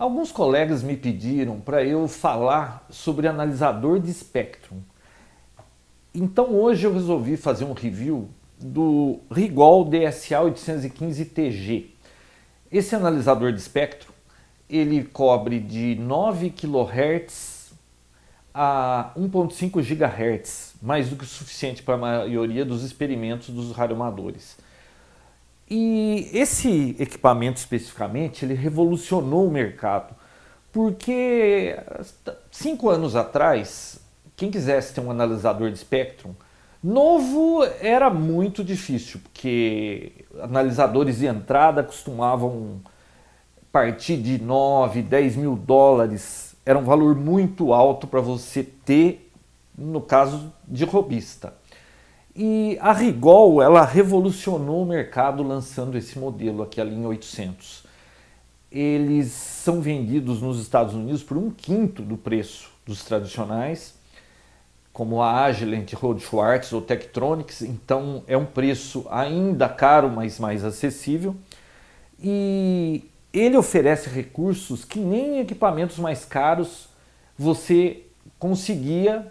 Alguns colegas me pediram para eu falar sobre analisador de espectro. Então hoje eu resolvi fazer um review do Rigol DSA815TG. Esse analisador de espectro, ele cobre de 9 kHz a 1.5 GHz, mais do que o suficiente para a maioria dos experimentos dos radioamadores. E esse equipamento especificamente, ele revolucionou o mercado, porque 5 anos atrás, quem quisesse ter um analisador de espectro novo era muito difícil, porque analisadores de entrada costumavam partir de 9, 10 mil dólares, era um valor muito alto para você ter, no caso de robista. E a Rigol, ela revolucionou o mercado lançando esse modelo aqui, a linha 800. Eles são vendidos nos Estados Unidos por 1/5 do preço dos tradicionais, como a Agilent, Rohde & Schwarz ou Tektronix, então é um preço ainda caro, mas mais acessível. E ele oferece recursos que nem em equipamentos mais caros você conseguia,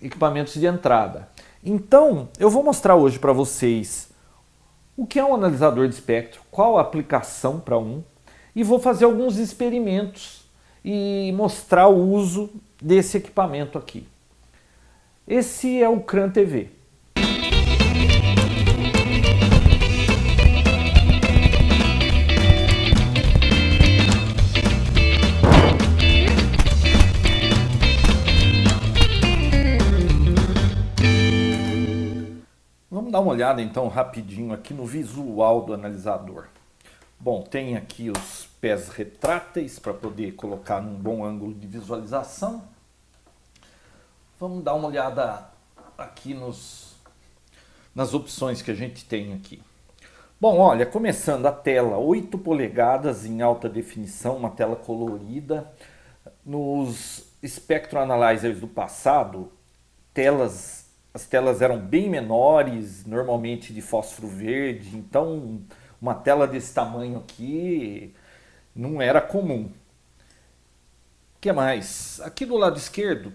equipamentos de entrada. Então, eu vou mostrar hoje para vocês o que é um analisador de espectro, qual a aplicação para um, e vou fazer alguns experimentos e mostrar o uso desse equipamento aqui. Esse é o CRAN TV. Vamos dar uma olhada então rapidinho aqui no visual do analisador. Bom, tem aqui os pés retráteis para poder colocar num bom ângulo de visualização. Vamos dar uma olhada aqui nas opções que a gente tem aqui. Bom, olha, começando a tela 8 polegadas em alta definição, uma tela colorida. Nos Spectrum Analyzers do passado, as telas eram bem menores, normalmente de fósforo verde, então uma tela desse tamanho aqui não era comum. O que mais? Aqui do lado esquerdo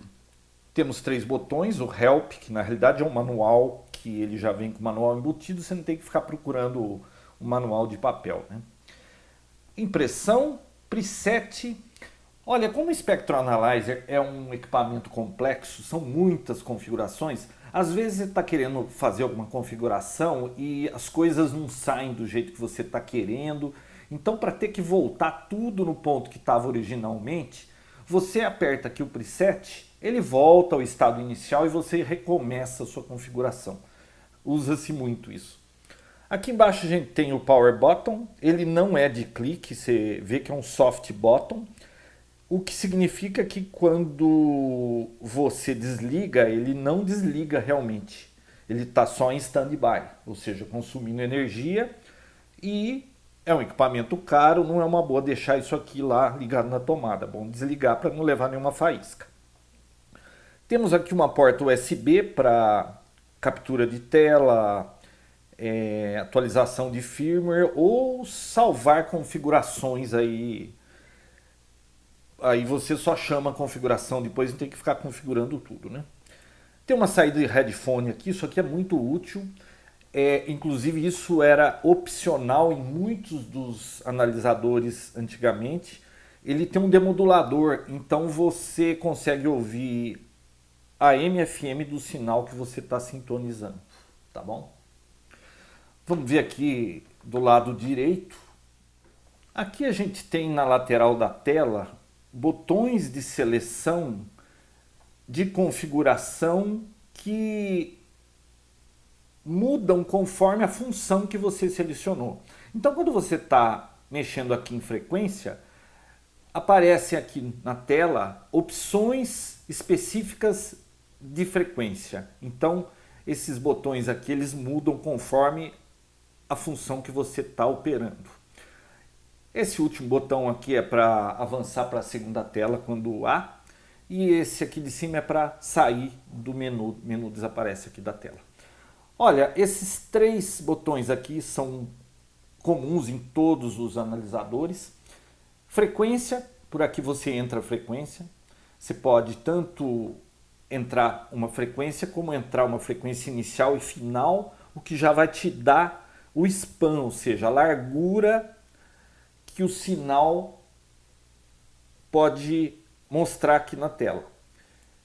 temos 3 botões, o Help, que na realidade é um manual, que ele já vem com o manual embutido, você não tem que ficar procurando o manual de papel, né? Impressão, preset. Olha, como o Spectrum Analyzer é um equipamento complexo, são muitas configurações, às vezes você está querendo fazer alguma configuração e as coisas não saem do jeito que você está querendo. Então, para ter que voltar tudo no ponto que estava originalmente, você aperta aqui o preset, ele volta ao estado inicial e você recomeça a sua configuração. Usa-se muito isso. Aqui embaixo a gente tem o Power Button, ele não é de clique, você vê que é um soft button. O que significa que quando você desliga, ele não desliga realmente. Ele está só em stand-by, ou seja, consumindo energia, e é um equipamento caro, não é uma boa deixar isso aqui lá ligado na tomada. Bom desligar para não levar nenhuma faísca. Temos aqui uma porta USB para captura de tela, atualização de firmware ou salvar configurações aí. Aí você só chama a configuração, depois não tem que ficar configurando tudo, né? Tem uma saída de headphone aqui, isso aqui é muito útil. Inclusive isso era opcional em muitos dos analisadores antigamente. Ele tem um demodulador, então você consegue ouvir AM e FM do sinal que você está sintonizando, tá bom? Vamos ver aqui do lado direito. Aqui a gente tem na lateral da tela botões de seleção de configuração que mudam conforme a função que você selecionou. Então, quando você está mexendo aqui em frequência, aparece aqui na tela opções específicas de frequência. Então, esses botões aqui eles mudam conforme a função que você está operando. Esse último botão aqui é para avançar para a segunda tela quando há, e esse aqui de cima é para sair do menu, o menu desaparece aqui da tela. Olha, esses 3 botões aqui são comuns em todos os analisadores. Frequência, por aqui você entra a frequência. Você pode tanto entrar uma frequência como entrar uma frequência inicial e final, o que já vai te dar o span, ou seja, a largura que o sinal pode mostrar aqui na tela,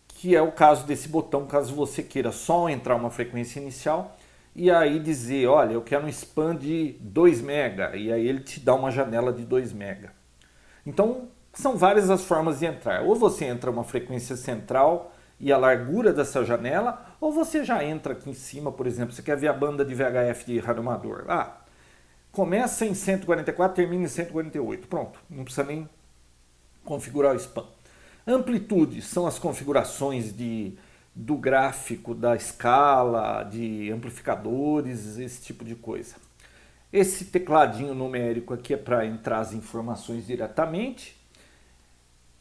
que é o caso desse botão, caso você queira só entrar uma frequência inicial e aí dizer, olha, eu quero um span de 2 MB, e aí ele te dá uma janela de 2 MB. Então, são várias as formas de entrar. Ou você entra uma frequência central e a largura dessa janela, ou você já entra aqui em cima, por exemplo, você quer ver a banda de VHF de radioamador. Começa em 144, termina em 148. Pronto, não precisa nem configurar o span. Amplitude são as configurações do gráfico, da escala, de amplificadores, esse tipo de coisa. Esse tecladinho numérico aqui é para entrar as informações diretamente.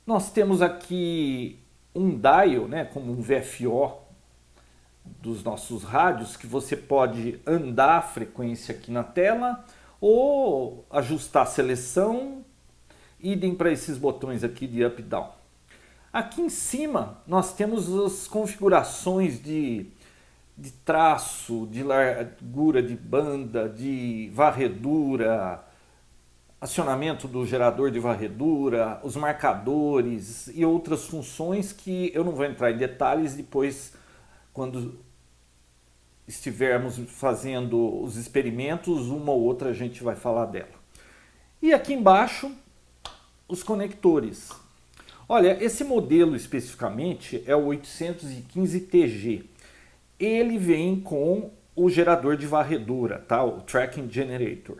Nós temos aqui um dial, né, como um VFO dos nossos rádios, que você pode andar a frequência aqui na tela ou ajustar a seleção, idem para esses botões aqui de up e down. Aqui em cima nós temos as configurações de traço, de largura de banda, de varredura, acionamento do gerador de varredura, os marcadores e outras funções que eu não vou entrar em detalhes. Depois, quando estivermos fazendo os experimentos, uma ou outra a gente vai falar dela. E aqui embaixo, os conectores. Olha, esse modelo especificamente é o 815TG. Ele vem com o gerador de varredura, tá? O Tracking Generator.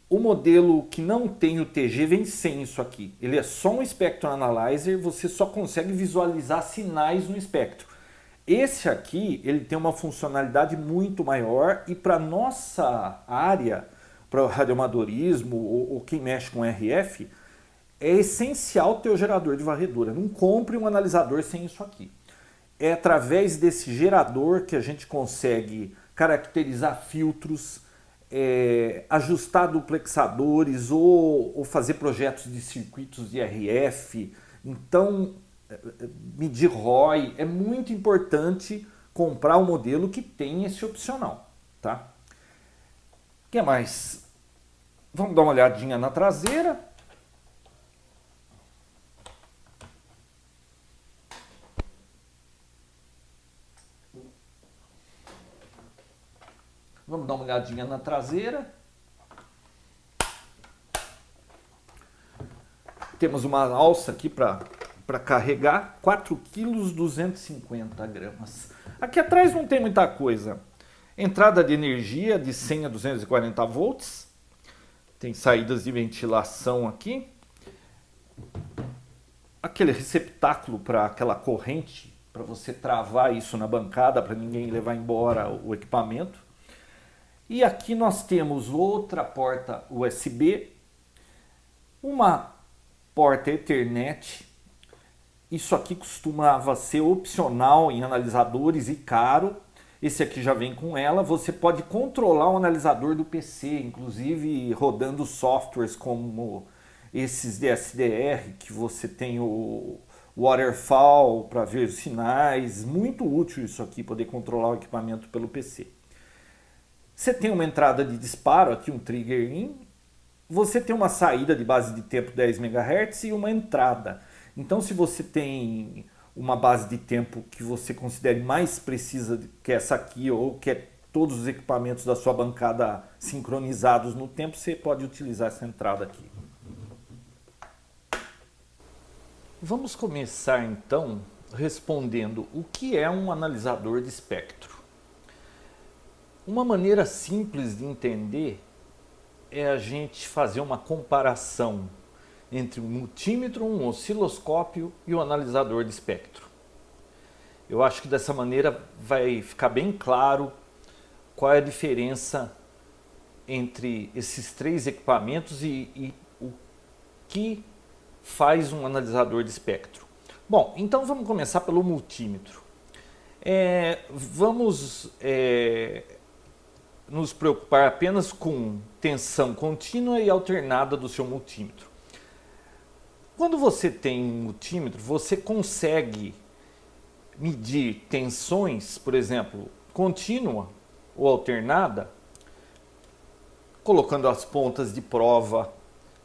O modelo que não tem o TG vem sem isso aqui. Ele é só um Spectrum Analyzer, você só consegue visualizar sinais no espectro. Esse aqui, ele tem uma funcionalidade muito maior e para nossa área, para o radioamadorismo ou quem mexe com RF, é essencial ter o gerador de varredura. Não compre um analisador sem isso aqui. É através desse gerador que a gente consegue caracterizar filtros, ajustar duplexadores ou fazer projetos de circuitos de RF. Então, medir ROI, é muito importante comprar um modelo que tem esse opcional, tá? O que mais? Vamos dar uma olhadinha na traseira. Vamos dar uma olhadinha na traseira. Temos uma alça aqui para carregar, 4,250 kg. Aqui atrás não tem muita coisa. Entrada de energia de 100 a 240 volts. Tem saídas de ventilação aqui. Aquele receptáculo para aquela corrente, para você travar isso na bancada, para ninguém levar embora o equipamento. E aqui nós temos outra porta USB, uma porta Ethernet. Isso aqui costumava ser opcional em analisadores e caro. Esse aqui já vem com ela. Você pode controlar o analisador do PC, inclusive rodando softwares como esses de SDR, que você tem o Waterfall para ver os sinais. Muito útil isso aqui, poder controlar o equipamento pelo PC. Você tem uma entrada de disparo, aqui um trigger in. Você tem uma saída de base de tempo 10 MHz e uma entrada. Então, se você tem uma base de tempo que você considere mais precisa que essa aqui, ou quer todos os equipamentos da sua bancada sincronizados no tempo, você pode utilizar essa entrada aqui. Vamos começar então respondendo o que é um analisador de espectro. Uma maneira simples de entender é a gente fazer uma comparação entre um multímetro, um osciloscópio e um analisador de espectro. Eu acho que dessa maneira vai ficar bem claro qual é a diferença entre esses três equipamentos e o que faz um analisador de espectro. Bom, então vamos começar pelo multímetro. Vamos nos preocupar apenas com tensão contínua e alternada do seu multímetro. Quando você tem um multímetro, você consegue medir tensões, por exemplo, contínua ou alternada, colocando as pontas de prova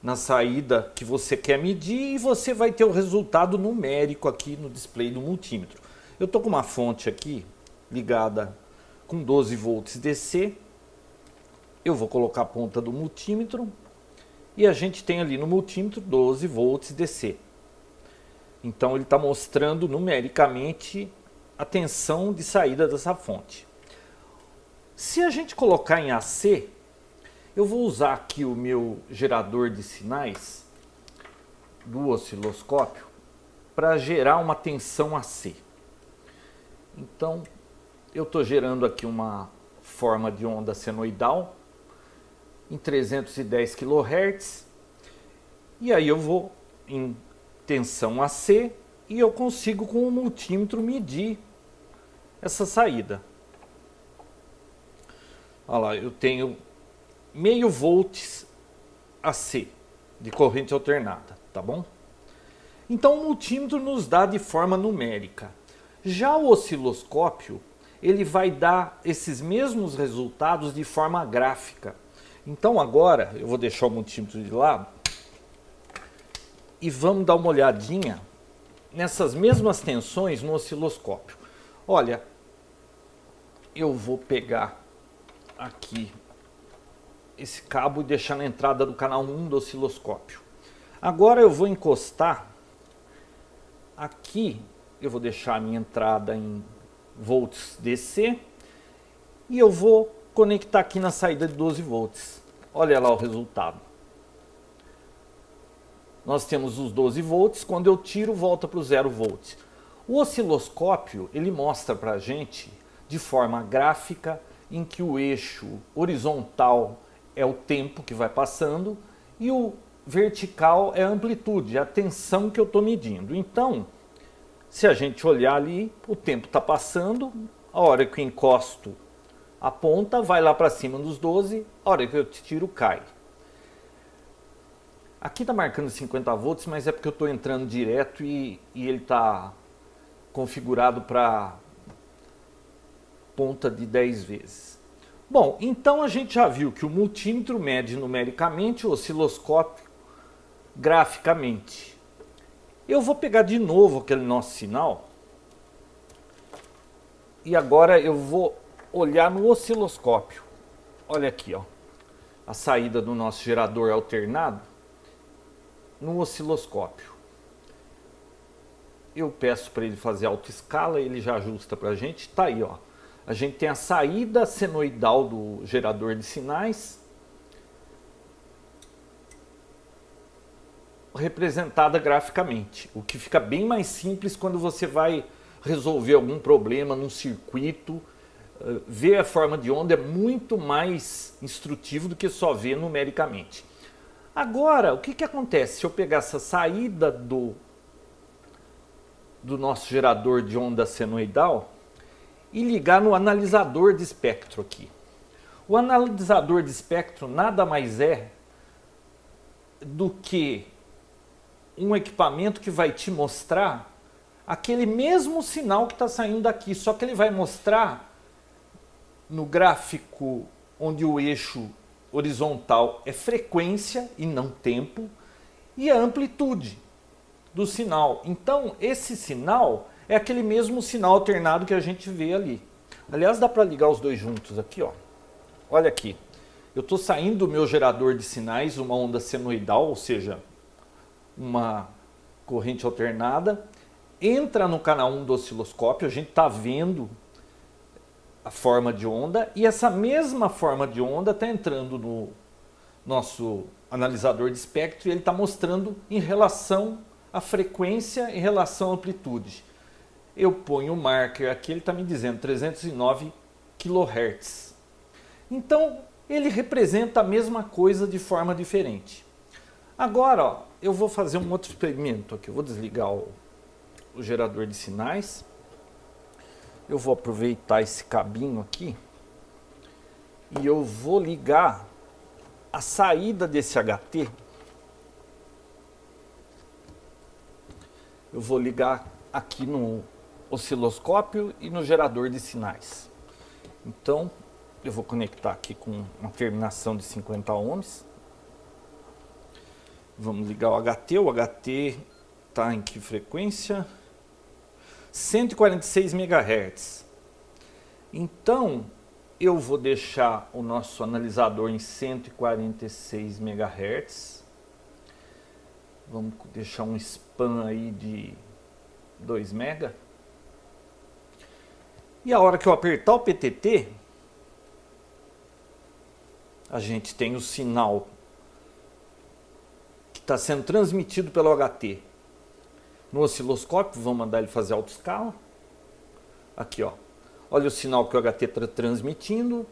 na saída que você quer medir e você vai ter o resultado numérico aqui no display do multímetro. Eu estou com uma fonte aqui ligada com 12 volts DC. Eu vou colocar a ponta do multímetro e a gente tem ali no multímetro 12 volts DC. Então ele está mostrando numericamente a tensão de saída dessa fonte. Se a gente colocar em AC, eu vou usar aqui o meu gerador de sinais do osciloscópio para gerar uma tensão AC. Então eu estou gerando aqui uma forma de onda senoidal em 310 kHz e aí eu vou em tensão AC e eu consigo com o multímetro medir essa saída. Olha lá, eu tenho meio volts AC de corrente alternada, tá bom? Então o multímetro nos dá de forma numérica. Já o osciloscópio, ele vai dar esses mesmos resultados de forma gráfica. Então agora eu vou deixar o multímetro de lado e vamos dar uma olhadinha nessas mesmas tensões no osciloscópio. Olha, eu vou pegar aqui esse cabo e deixar na entrada do canal 1 do osciloscópio. Agora eu vou encostar aqui, eu vou deixar a minha entrada em volts DC e eu vou conectar aqui na saída de 12 volts. Olha lá o resultado. Nós temos os 12 volts, quando eu tiro volta para o 0 volts. O osciloscópio, ele mostra para a gente de forma gráfica em que o eixo horizontal é o tempo que vai passando e o vertical é a amplitude, a tensão que eu estou medindo. Então, se a gente olhar ali, o tempo está passando, a hora que eu encosto a ponta vai lá para cima dos 12, a hora que eu tiro cai. Aqui está marcando 50 volts, mas é porque eu estou entrando direto e ele está configurado para ponta de 10 vezes. Bom, então a gente já viu que o multímetro mede numericamente, o osciloscópio graficamente. Eu vou pegar de novo aquele nosso sinal e agora eu vou olhar no osciloscópio. Olha aqui, ó, a saída do nosso gerador alternado no osciloscópio. Eu peço para ele fazer autoescala, ele já ajusta para a gente. Tá aí, ó. A gente tem a saída senoidal do gerador de sinais representada graficamente, o que fica bem mais simples quando você vai resolver algum problema num circuito. Ver a forma de onda é muito mais instrutivo do que só ver numericamente. Agora, o que acontece se eu pegar essa saída do nosso gerador de onda senoidal e ligar no analisador de espectro aqui? O analisador de espectro nada mais é do que um equipamento que vai te mostrar aquele mesmo sinal que está saindo daqui, só que ele vai mostrar no gráfico onde o eixo horizontal é frequência e não tempo, e a amplitude do sinal. Então, esse sinal é aquele mesmo sinal alternado que a gente vê ali. Aliás, dá para ligar os dois juntos aqui, ó. Olha aqui. Eu estou saindo do meu gerador de sinais, uma onda senoidal, ou seja, uma corrente alternada, entra no canal 1 do osciloscópio, a gente está vendo a forma de onda, e essa mesma forma de onda está entrando no nosso analisador de espectro e ele está mostrando em relação à frequência, em relação à amplitude. Eu ponho o marker aqui, ele está me dizendo 309 kHz. Então, ele representa a mesma coisa de forma diferente. Agora, ó, eu vou fazer um outro experimento aqui. Eu vou desligar o gerador de sinais. Eu vou aproveitar esse cabinho aqui e eu vou ligar a saída desse HT eu vou ligar aqui no osciloscópio e no gerador de sinais. Então, eu vou conectar aqui com uma terminação de 50 ohms. Vamos ligar o HT. O HT está em que frequência? 146 MHz. Então, eu vou deixar o nosso analisador em 146 MHz. Vamos deixar um span aí de 2 MB. E a hora que eu apertar o PTT, a gente tem o sinal que está sendo transmitido pelo HT no osciloscópio. Vamos mandar ele fazer autoescala. Aqui, ó. Olha o sinal que o HT está transmitindo.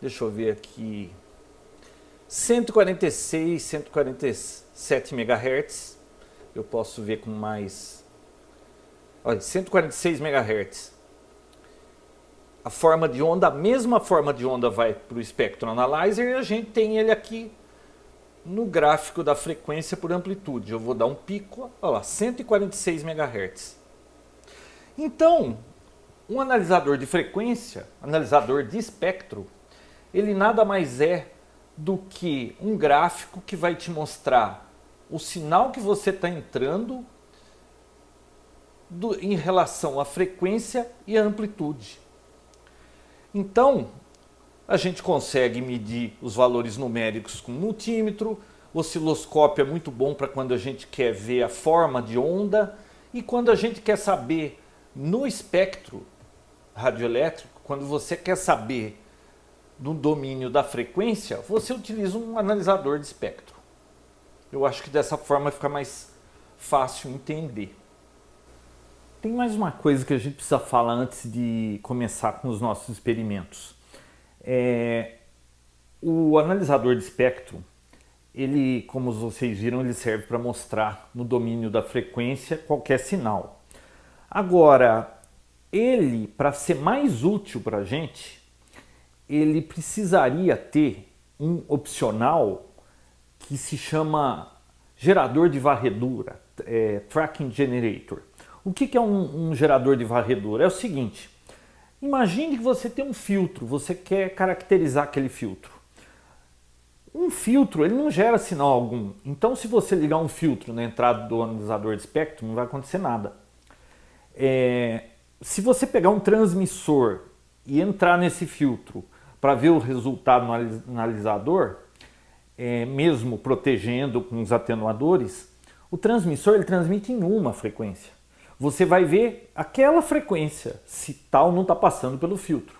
Deixa eu ver aqui. 146, 147 MHz. Eu posso ver com mais. Olha, 146 MHz. A forma de onda, a mesma forma de onda vai para o Spectrum Analyzer e a gente tem ele aqui no gráfico da frequência por amplitude. Eu vou dar um pico, olha lá, 146 MHz. Então, um analisador de frequência, analisador de espectro, ele nada mais é do que um gráfico que vai te mostrar o sinal que você está entrando em relação à frequência e à amplitude. Então, a gente consegue medir os valores numéricos com multímetro. O osciloscópio é muito bom para quando a gente quer ver a forma de onda. E quando a gente quer saber no espectro radioelétrico, quando você quer saber do domínio da frequência, você utiliza um analisador de espectro. Eu acho que dessa forma fica mais fácil entender. Tem mais uma coisa que a gente precisa falar antes de começar com os nossos experimentos. O analisador de espectro, ele, como vocês viram, ele serve para mostrar no domínio da frequência qualquer sinal. Agora, ele, para ser mais útil para a gente, ele precisaria ter um opcional que se chama gerador de varredura, tracking generator. O que é um gerador de varredura? É o seguinte, imagine que você tem um filtro, você quer caracterizar aquele filtro. Um filtro, ele não gera sinal algum, então se você ligar um filtro na entrada do analisador de espectro, não vai acontecer nada. Se você pegar um transmissor e entrar nesse filtro para ver o resultado no analisador, mesmo protegendo com os atenuadores, o transmissor ele transmite em uma frequência. Você vai ver aquela frequência, se tal não está passando pelo filtro.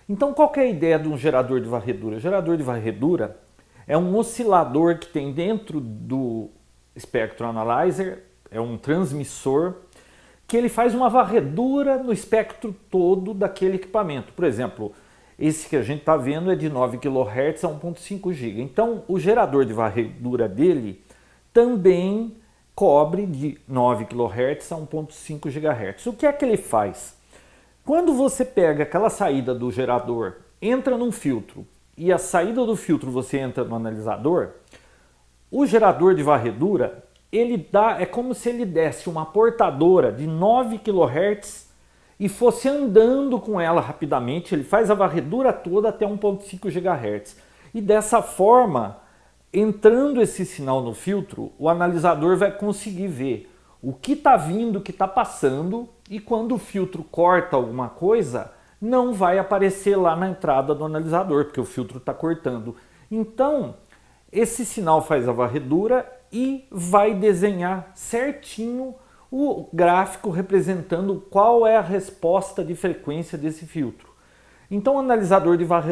Então, qual que é a ideia de um gerador de varredura? O gerador de varredura é um oscilador que tem dentro do Spectrum Analyzer, é um transmissor, que ele faz uma varredura no espectro todo daquele equipamento. Por exemplo, esse que a gente está vendo é de 9 kHz a 1.5 GHz. Então, o gerador de varredura dele também cobre de 9 kHz a 1.5 GHz. O que é que ele faz? Quando você pega aquela saída do gerador, entra num filtro e a saída do filtro você entra no analisador, o gerador de varredura, é como se ele desse uma portadora de 9 kHz e fosse andando com ela rapidamente, ele faz a varredura toda até 1.5 GHz. E dessa forma, entrando esse sinal no filtro, o analisador vai conseguir ver o que está vindo, o que está passando, e quando o filtro corta alguma coisa, não vai aparecer lá na entrada do analisador, porque o filtro está cortando. Então, esse sinal faz a varredura e vai desenhar certinho o gráfico representando qual é a resposta de frequência desse filtro. Então,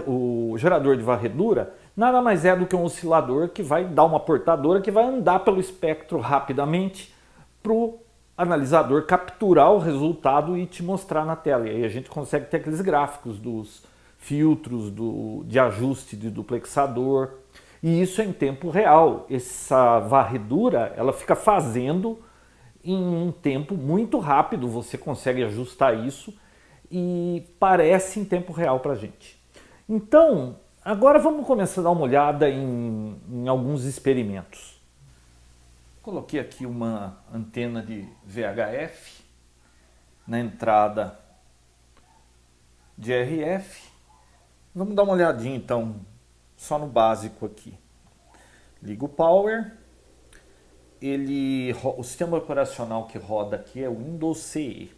o gerador de varredura nada mais é do que um oscilador que vai dar uma portadora que vai andar pelo espectro rapidamente para o analisador capturar o resultado e te mostrar na tela. E aí a gente consegue ter aqueles gráficos dos filtros, de ajuste de duplexador. E isso é em tempo real. Essa varredura ela fica fazendo em um tempo muito rápido, você consegue ajustar isso e parece em tempo real para a gente. Então, agora vamos começar a dar uma olhada em alguns experimentos. Coloquei aqui uma antena de VHF na entrada de RF. Vamos dar uma olhadinha então, só no básico aqui. Ligo o power. O sistema operacional que roda aqui é o Windows CE.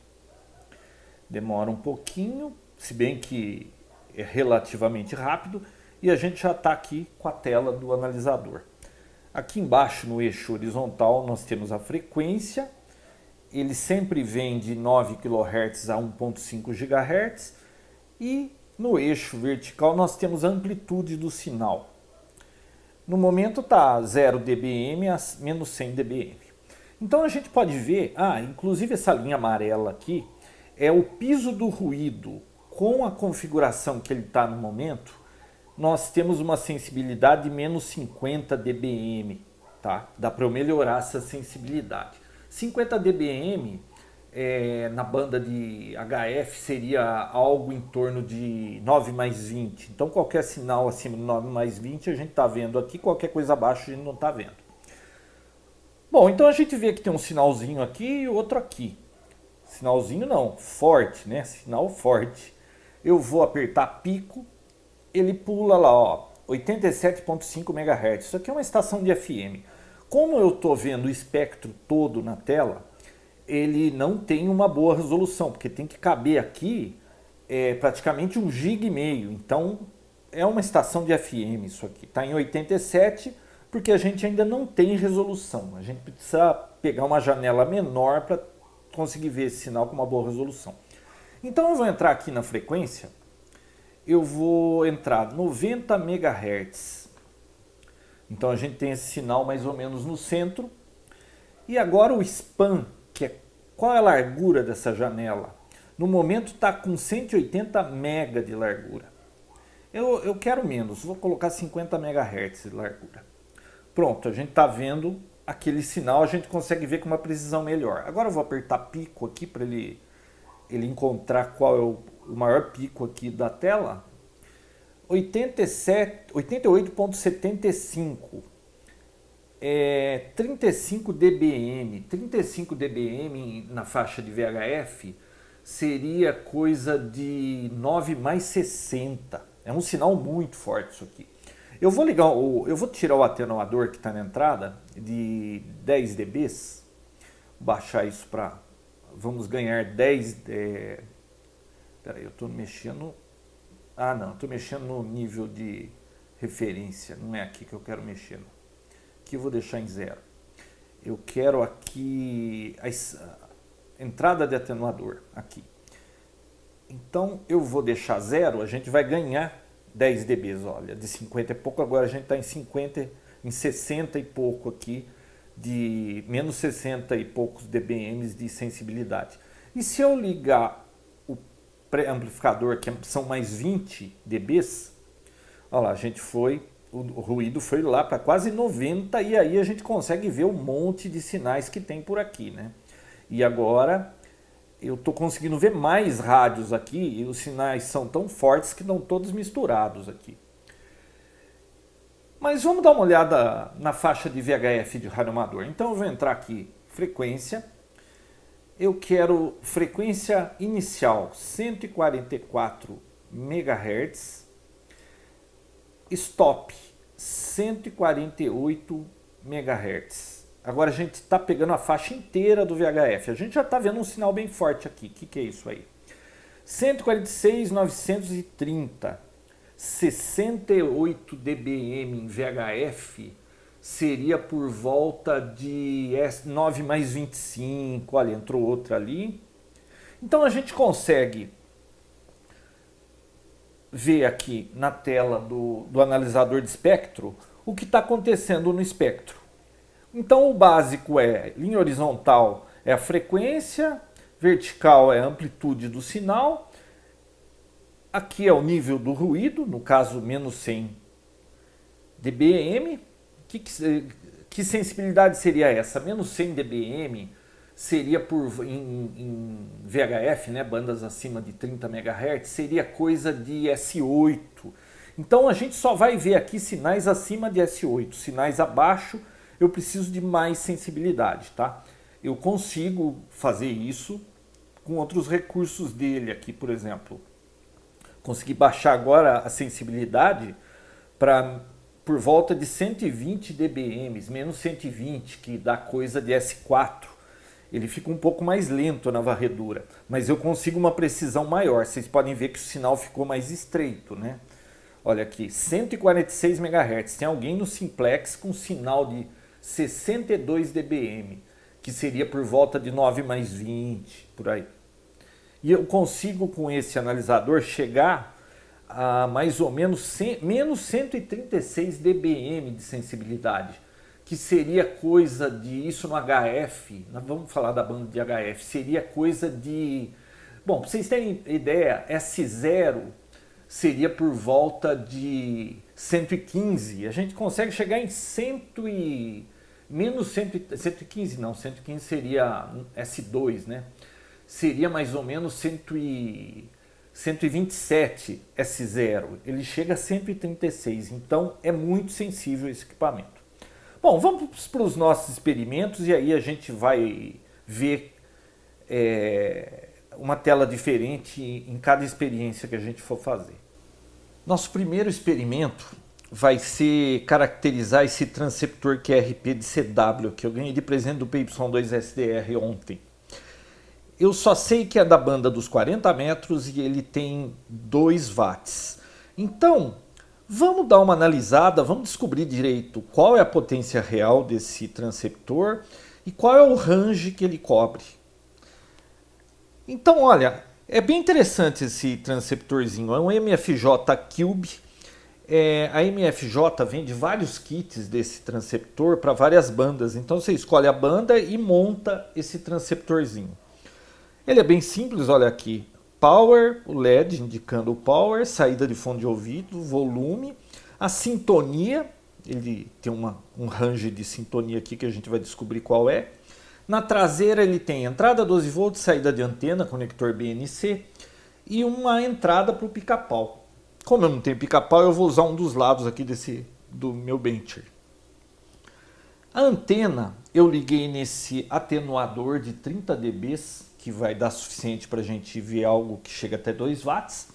Demora um pouquinho, se bem que é relativamente rápido, e a gente já está aqui com a tela do analisador. Aqui embaixo no eixo horizontal nós temos a frequência, ele sempre vem de 9 kHz a 1.5 GHz, e no eixo vertical nós temos a amplitude do sinal. No momento está 0 dBm a menos 100 dBm. Então a gente pode ver, inclusive essa linha amarela aqui, é o piso do ruído. Com a configuração que ele está no momento, nós temos uma sensibilidade de menos 50 dBm. Tá? Dá para eu melhorar essa sensibilidade. 50 dBm na banda de HF seria algo em torno de 9 mais 20. Então qualquer sinal acima de 9 mais 20 a gente está vendo aqui, qualquer coisa abaixo a gente não está vendo. Bom, então a gente vê que tem um sinalzinho aqui e outro aqui. Sinalzinho não, forte, né? Sinal forte. Eu vou apertar pico, ele pula lá, ó, 87.5 MHz. Isso aqui é uma estação de FM. Como eu estou vendo o espectro todo na tela, ele não tem uma boa resolução, porque tem que caber aqui praticamente 1,5 GB. Então é uma estação de FM isso aqui. Está em 87 porque a gente ainda não tem resolução. A gente precisa pegar uma janela menor para conseguir ver esse sinal com uma boa resolução. Então eu vou entrar aqui na frequência, eu vou entrar 90 MHz. Então a gente tem esse sinal mais ou menos no centro. E agora o span, qual é a largura dessa janela? No momento está com 180 MB de largura. Eu quero menos, vou colocar 50 MHz de largura. Pronto, a gente está vendo aquele sinal, a gente consegue ver com uma precisão melhor. Agora eu vou apertar pico aqui para ele encontrar qual é o maior pico aqui da tela. 88.75 35 dBm. 35 dBm na faixa de VHF seria coisa de 9 mais 60. É um sinal muito forte isso aqui. Eu vou tirar o atenuador que está na entrada de 10 dB, baixar isso para, vamos ganhar 10, peraí, eu estou mexendo, não, estou mexendo no nível de referência, não é aqui que eu quero mexer, não. Aqui eu vou deixar em 0. Eu quero aqui a entrada de atenuador, aqui. Então eu vou deixar 0, a gente vai ganhar 10 dB, olha, de 50 e pouco, agora a gente está em 60 e pouco aqui, de menos 60 e poucos dBm de sensibilidade. E se eu ligar o pré-amplificador, que são mais 20 dB, olha lá, o ruído foi lá para quase 90 e aí a gente consegue ver um monte de sinais que tem por aqui, né? E agora eu estou conseguindo ver mais rádios aqui e os sinais são tão fortes que estão todos misturados aqui. Mas vamos dar uma olhada na faixa de VHF de radioamador. Então eu vou entrar aqui, frequência. Eu quero frequência inicial 144 MHz. Stop 148 MHz. Agora a gente está pegando a faixa inteira do VHF. A gente já está vendo um sinal bem forte aqui. O que é isso aí? 146.930, 68 dBm em VHF seria por volta de 9 mais 25. Olha, entrou outra ali. Então a gente consegue ver aqui na tela do analisador de espectro o que está acontecendo no espectro. Então o básico é linha horizontal é a frequência, vertical é a amplitude do sinal, aqui é o nível do ruído, no caso menos 100 dBm. Que sensibilidade seria essa? Menos 100 dBm seria em VHF, né, bandas acima de 30 MHz, seria coisa de S8. Então a gente só vai ver aqui sinais acima de S8, sinais abaixo eu preciso de mais sensibilidade, tá? Eu consigo fazer isso com outros recursos dele aqui, por exemplo. Consegui baixar agora a sensibilidade para por volta de 120 dBm, menos 120, que dá coisa de S4. Ele fica um pouco mais lento na varredura, mas eu consigo uma precisão maior. Vocês podem ver que o sinal ficou mais estreito, né? Olha aqui, 146 MHz. Tem alguém no simplex com sinal de 62 dBm, que seria por volta de 9 mais 20, por aí. E eu consigo com esse analisador chegar a mais ou menos menos 136 dBm de sensibilidade, que seria coisa de, isso no HF, nós vamos falar da banda de HF, seria coisa de, bom, para vocês terem ideia, S0 seria por volta de 115, a gente consegue chegar em menos 115 não, 115 seria S2, né? Seria mais ou menos 127 S0, ele chega a 136, então é muito sensível esse equipamento. Bom, vamos para os nossos experimentos e aí a gente vai ver uma tela diferente em cada experiência que a gente for fazer. Nosso primeiro experimento vai ser caracterizar esse transceptor QRP de CW, que eu ganhei de presente do PY2SDR ontem. Eu só sei que é da banda dos 40 metros e ele tem 2 watts. Então, vamos dar uma analisada, vamos descobrir direito qual é a potência real desse transceptor e qual é o range que ele cobre. Então, olha, é bem interessante esse transceptorzinho, é um MFJ Cube. A MFJ vende vários kits desse transceptor para várias bandas, então você escolhe a banda e monta esse transceptorzinho. Ele é bem simples, olha aqui, power, o LED indicando o power, saída de fone de ouvido, volume, a sintonia, ele tem um range de sintonia aqui que a gente vai descobrir qual é. Na traseira ele tem entrada 12 volts, saída de antena, conector BNC e uma entrada para o pica-pau. Como eu não tenho pica-pau, eu vou usar um dos lados aqui do meu bencher. A antena eu liguei nesse atenuador de 30 dB, que vai dar suficiente para a gente ver algo que chega até 2 watts.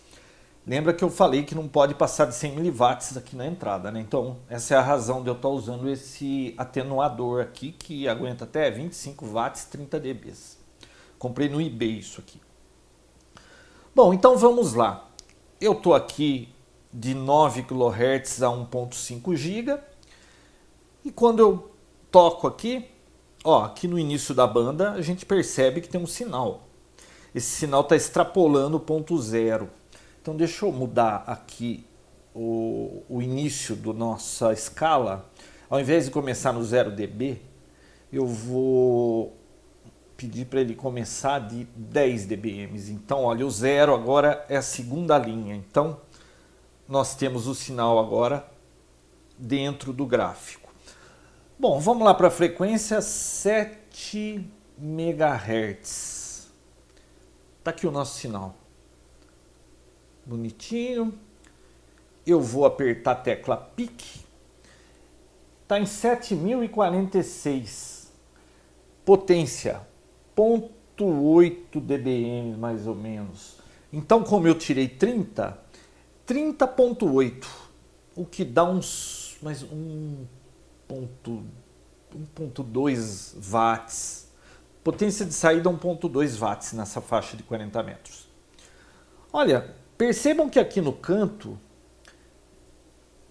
Lembra que eu falei que não pode passar de 100 mW aqui na entrada, né? Então, essa é a razão de eu estar usando esse atenuador aqui, que aguenta até 25 watts, 30 dB. Comprei no eBay isso aqui. Bom, então vamos lá. Eu estou aqui de 9 kHz a 1.5 GB. E quando eu toco aqui, ó, aqui no início da banda, a gente percebe que tem um sinal. Esse sinal está extrapolando o ponto zero. Então deixa eu mudar aqui o início da nossa escala. Ao invés de começar no 0 dB, eu vou pedir para ele começar de 10 dBm. Então, olha, o zero agora é a segunda linha. Então, nós temos o sinal agora dentro do gráfico. Bom, vamos lá para a frequência 7 MHz. Está aqui o nosso sinal. Bonitinho. Eu vou apertar a tecla PIC. Está em 7046. Potência 0.8 dBm mais ou menos. Então, como eu tirei 30.8, o que dá uns mais 1.2 watts. Potência de saída 1.2 watts nessa faixa de 40 metros. Olha, percebam que aqui no canto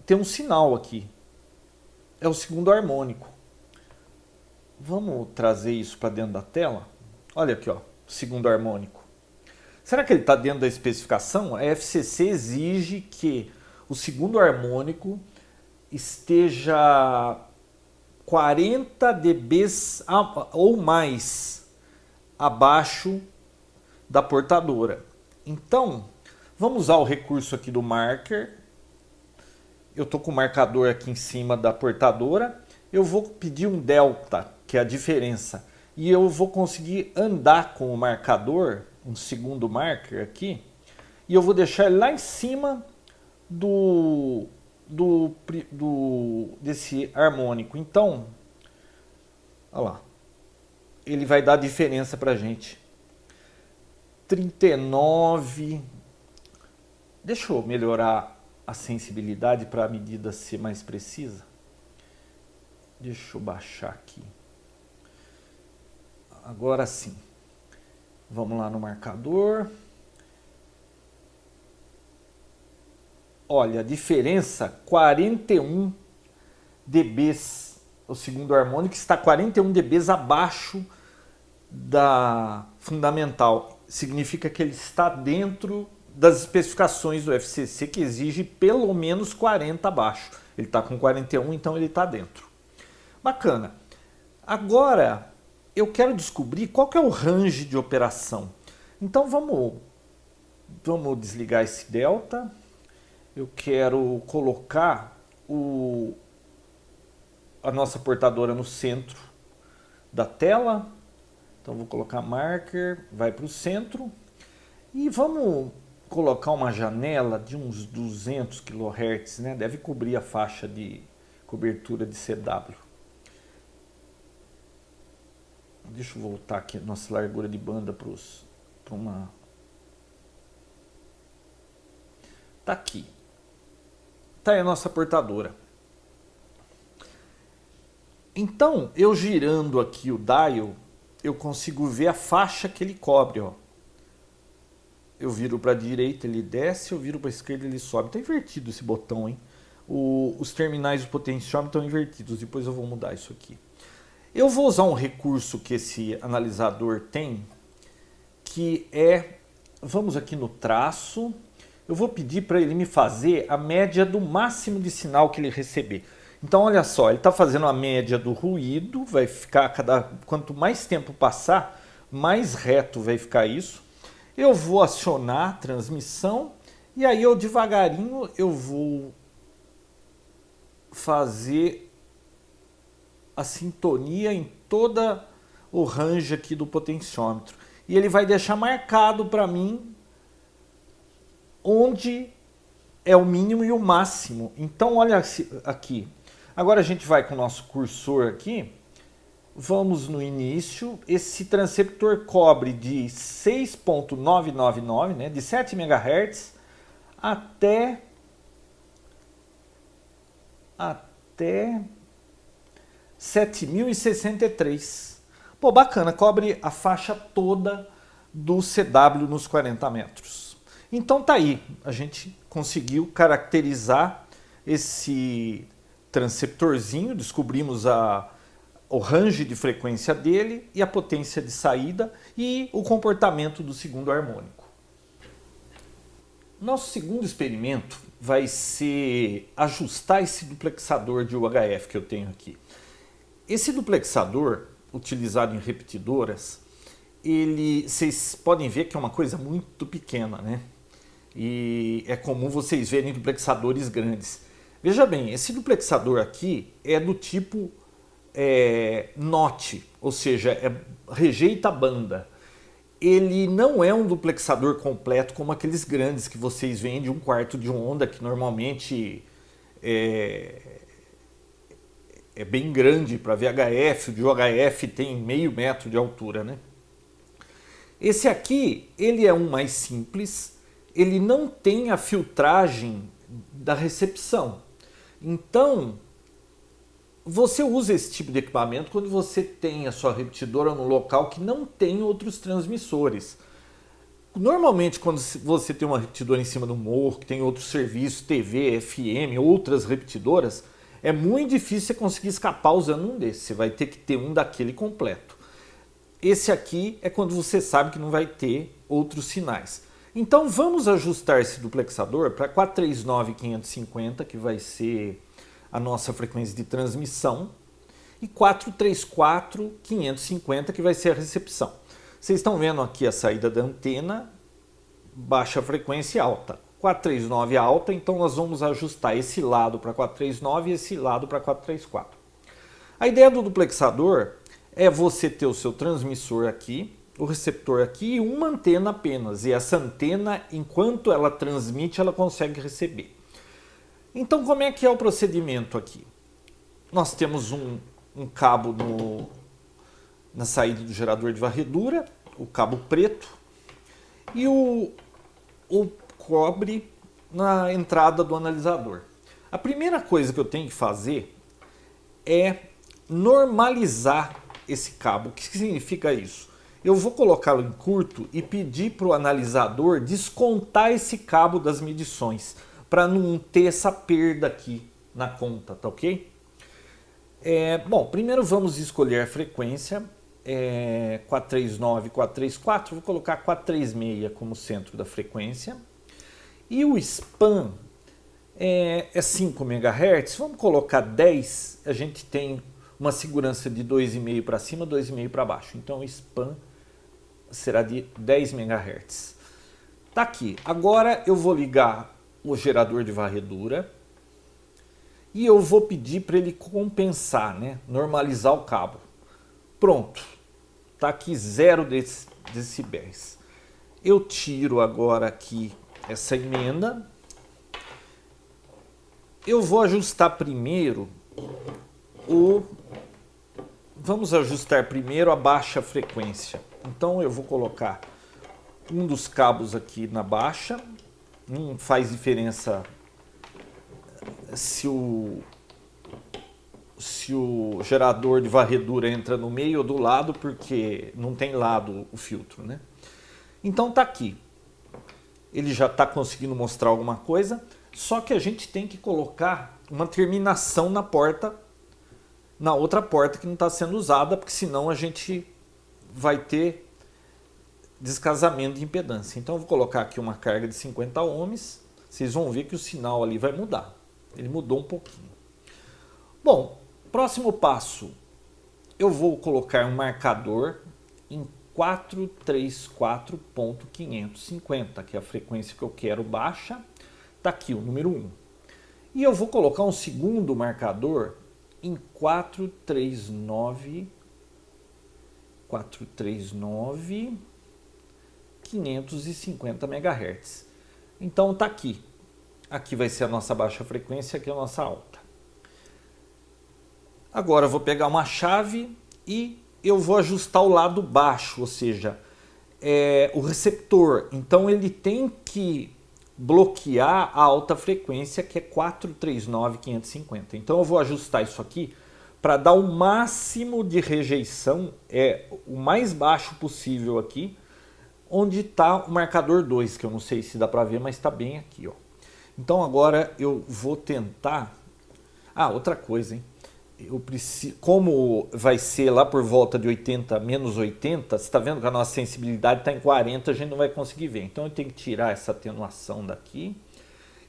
tem um sinal aqui. É o segundo harmônico. Vamos trazer isso para dentro da tela? Olha aqui, ó, segundo harmônico. Será que ele está dentro da especificação? A FCC exige que o segundo harmônico esteja 40 dB ou mais abaixo da portadora. Então, vamos usar o recurso aqui do marker. Eu estou com o marcador aqui em cima da portadora. Eu vou pedir um delta, que é a diferença. E eu vou conseguir andar com o marcador, um segundo marker aqui. E eu vou deixar ele lá em cima desse harmônico. Então, Olha lá. Ele vai dar diferença para a gente. 39. Deixa eu melhorar a sensibilidade para a medida ser mais precisa. Deixa eu baixar aqui. Agora sim. Vamos lá no marcador. Olha, a diferença 41 dBs. O segundo harmônico está 41 dBs abaixo da fundamental. Significa que ele está dentro das especificações do FCC, que exige pelo menos 40 abaixo. Ele está com 41, então ele está dentro. Bacana. Agora, eu quero descobrir qual que é o range de operação. Então, vamos desligar esse delta. Eu quero colocar a nossa portadora no centro da tela. Então, vou colocar marker, vai para o centro. E vamos colocar uma janela de uns 200 kHz, né? Deve cobrir a faixa de cobertura de CW. Deixa eu voltar aqui a nossa largura de banda para uma... Tá aqui. Tá aí a nossa portadora. Então, eu girando aqui o dial, eu consigo ver a faixa que ele cobre, ó. Eu viro para a direita, ele desce, eu viro para a esquerda, ele sobe. Tá invertido esse botão, hein? Os terminais do potenciômetro estão invertidos, depois eu vou mudar isso aqui. Eu vou usar um recurso que esse analisador tem, que é, vamos aqui no traço, eu vou pedir para ele me fazer a média do máximo de sinal que ele receber. Então olha só, ele está fazendo a média do ruído, vai ficar quanto mais tempo passar, mais reto vai ficar isso. Eu vou acionar a transmissão e aí eu devagarinho eu vou fazer a sintonia em toda o range aqui do potenciômetro. E ele vai deixar marcado para mim onde é o mínimo e o máximo. Então olha aqui. Agora a gente vai com o nosso cursor aqui. Vamos no início. Esse transceptor cobre de 6.999, né, de 7 MHz até 7.063. Pô, bacana, cobre a faixa toda do CW nos 40 metros. Então tá aí, a gente conseguiu caracterizar esse transceptorzinho, descobrimos o range de frequência dele e a potência de saída e o comportamento do segundo harmônico. Nosso segundo experimento vai ser ajustar esse duplexador de UHF que eu tenho aqui. Esse duplexador, utilizado em repetidoras, vocês podem ver que é uma coisa muito pequena, né? E é comum vocês verem duplexadores grandes. Veja bem, esse duplexador aqui é do tipo NOT, ou seja, rejeita a banda. Ele não é um duplexador completo como aqueles grandes que vocês veem de 1/4 de onda, que normalmente é bem grande para VHF, o de UHF tem meio metro de altura, né? Esse aqui, ele é um mais simples, ele não tem a filtragem da recepção. Então, você usa esse tipo de equipamento quando você tem a sua repetidora num local que não tem outros transmissores. Normalmente, quando você tem uma repetidora em cima do morro, que tem outros serviços, TV, FM, outras repetidoras, é muito difícil você conseguir escapar usando um desses. Você vai ter que ter um daquele completo. Esse aqui é quando você sabe que não vai ter outros sinais. Então vamos ajustar esse duplexador para 439.550, que vai ser a nossa frequência de transmissão, e 434.550, que vai ser a recepção. Vocês estão vendo aqui a saída da antena, baixa frequência e alta. 439 alta, então nós vamos ajustar esse lado para 439 e esse lado para 434. A ideia do duplexador é você ter o seu transmissor aqui, o receptor aqui e uma antena apenas. E essa antena, enquanto ela transmite, ela consegue receber. Então, como é que é o procedimento aqui? Nós temos um cabo na saída do gerador de varredura, o cabo preto, e o cobre na entrada do analisador. A primeira coisa que eu tenho que fazer é normalizar esse cabo. O que significa isso? Eu vou colocá-lo em curto e pedir para o analisador descontar esse cabo das medições, para não ter essa perda aqui na conta, tá ok? Bom, primeiro vamos escolher a frequência, 439, 434, vou colocar 436 como centro da frequência. E o span é 5 MHz, vamos colocar 10, a gente tem uma segurança de 2,5 para cima, 2,5 para baixo. Então o span será de 10 MHz. Tá aqui. Agora eu vou ligar o gerador de varredura e eu vou pedir para ele compensar, né? Normalizar o cabo. Pronto. Tá aqui 0 decibéis. Eu tiro agora aqui essa emenda. Eu vou ajustar primeiro vamos ajustar primeiro a baixa frequência. Então eu vou colocar um dos cabos aqui na baixa. Não faz diferença se o gerador de varredura entra no meio ou do lado, porque não tem lado o filtro, né? Então tá aqui. Ele já está conseguindo mostrar alguma coisa, só que a gente tem que colocar uma terminação na porta, na outra porta que não está sendo usada, porque senão a gente vai ter descasamento de impedância. Então eu vou colocar aqui uma carga de 50 ohms, vocês vão ver que o sinal ali vai mudar. Ele mudou um pouquinho. Bom, próximo passo, eu vou colocar um marcador em 434.550, que é a frequência que eu quero baixa. Está aqui o número 1. E eu vou colocar um segundo marcador em 439.550 MHz. Então está aqui. Aqui vai ser a nossa baixa frequência, aqui é a nossa alta. Agora eu vou pegar uma chave e eu vou ajustar o lado baixo, ou seja, o receptor. Então ele tem que bloquear a alta frequência, que é 439.550. Então eu vou ajustar isso aqui para dar o máximo de rejeição, o mais baixo possível aqui, onde está o marcador 2, que eu não sei se dá para ver, mas está bem aqui, ó. Então agora eu vou tentar... outra coisa, hein? Eu preciso, como vai ser lá por volta de 80, menos 80, você está vendo que a nossa sensibilidade está em 40, a gente não vai conseguir ver. Então eu tenho que tirar essa atenuação daqui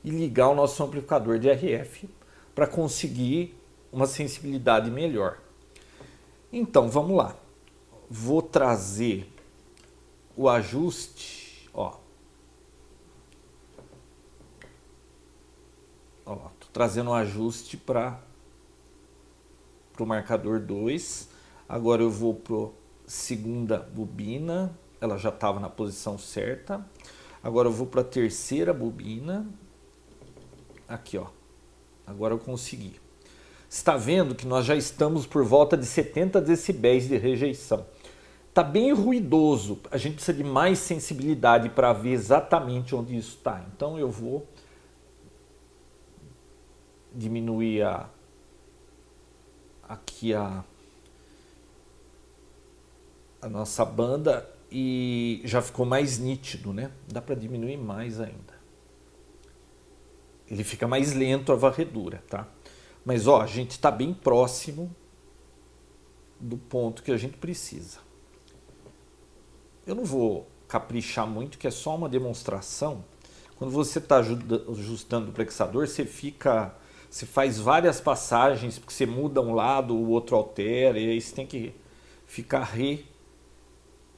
e ligar o nosso amplificador de RF para conseguir uma sensibilidade melhor. Então vamos lá. Vou trazer o ajuste, tô trazendo um ajuste para o marcador 2. Agora eu vou para a segunda bobina, ela já estava na posição certa. Agora eu vou para a terceira bobina, aqui, ó. Agora eu consegui. Está vendo que nós já estamos por volta de 70 decibéis de rejeição. Está bem ruidoso, a gente precisa de mais sensibilidade para ver exatamente onde isso está. Então eu vou diminuir aqui a nossa banda e já ficou mais nítido, né? Dá para diminuir mais ainda. Ele fica mais lento a varredura, tá? Mas a gente está bem próximo do ponto que a gente precisa. Eu não vou caprichar muito, que é só uma demonstração. Quando você está ajustando o plexador, você faz várias passagens, porque você muda um lado, o outro altera, e aí você tem que ficar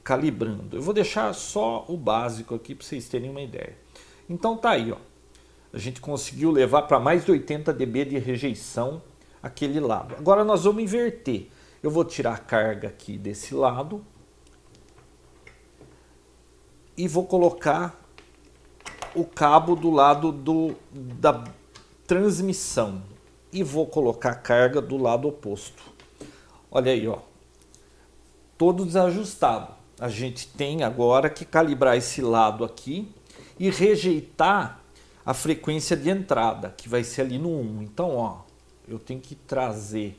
recalibrando. Eu vou deixar só o básico aqui para vocês terem uma ideia. Então tá aí, ó. A gente conseguiu levar para mais de 80 dB de rejeição aquele lado. Agora nós vamos inverter. Eu vou tirar a carga aqui desse lado e vou colocar o cabo do lado da transmissão e vou colocar a carga do lado oposto. Olha aí, ó. todo desajustado. A gente tem agora que calibrar esse lado aqui e rejeitar a frequência de entrada, que vai ser ali no 1. Então, ó, eu tenho que trazer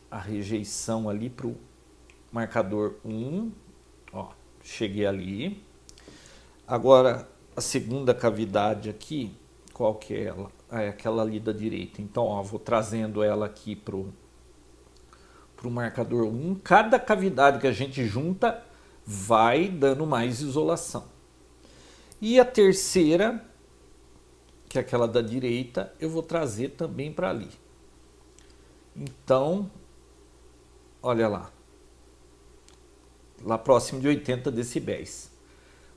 a rejeição ali para o marcador 1. Ó, cheguei ali. Agora, a segunda cavidade aqui, qual que é ela? É aquela ali da direita. Então, ó, vou trazendo ela aqui para o marcador 1. Cada cavidade que a gente junta vai dando mais isolação. E a terceira, que é aquela da direita, eu vou trazer também para ali. Então, olha lá. Lá próximo de 80 decibéis.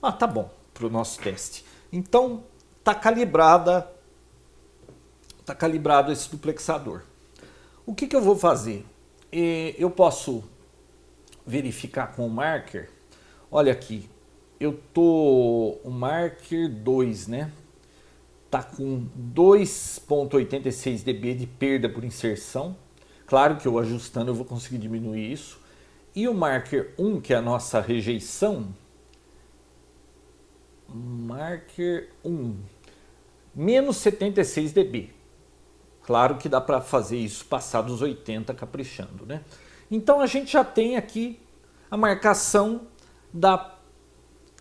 Ah, tá bom para o nosso teste. Então, tá calibrado esse duplexador. O que eu vou fazer? Eu posso verificar com o marker. Olha aqui, o marker 2, né? Tá com 2,86 dB de perda por inserção. Claro que eu ajustando eu vou conseguir diminuir isso. E o marker 1, que é a nossa rejeição, marker 1, menos 76 dB. Claro que dá para fazer isso passar dos 80 caprichando, né? Então a gente já tem aqui a marcação da